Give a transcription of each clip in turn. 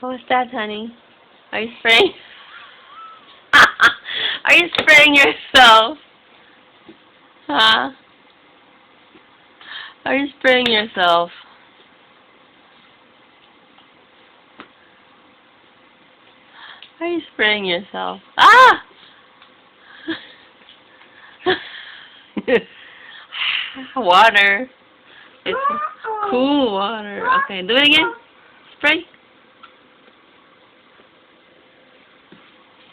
What's that, honey? Are you spraying? Are you spraying yourself? Huh? Are you spraying yourself? Are you spraying yourself? Ah! Water. It's cool water. Okay, do it again. Spray.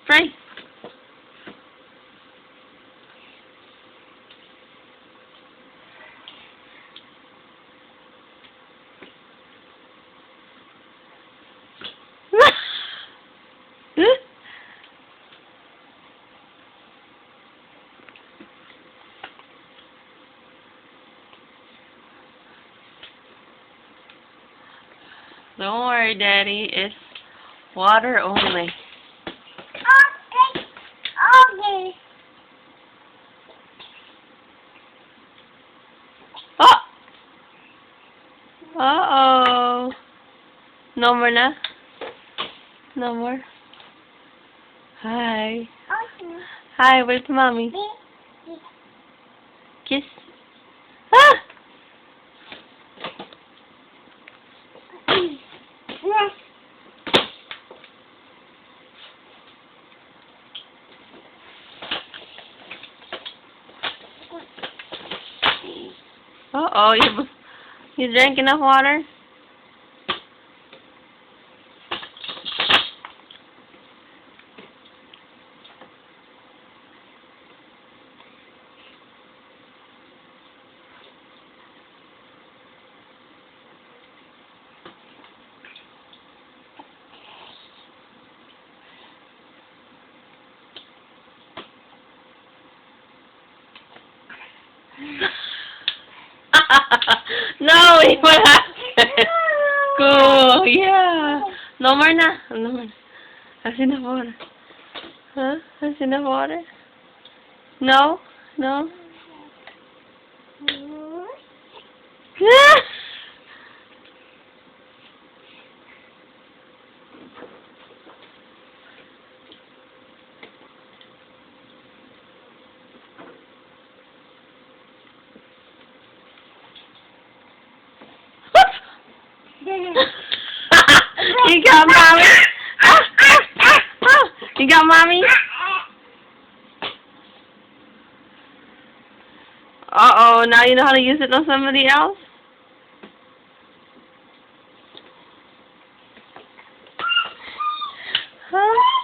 Spray. Don't worry, Daddy. It's water only. Okay. Okay. Oh! Uh-oh. No more na? No more? Hi. Okay. Hi, where's Mommy? Kiss. Ah! Uh-oh, you drank enough water? No, it will happen. Cool, yeah. No more na. No more. Has enough water. Huh? Has enough water? No? No? You got Mommy? You got Mommy? Uh-oh, now you know how to use it on somebody else? Huh?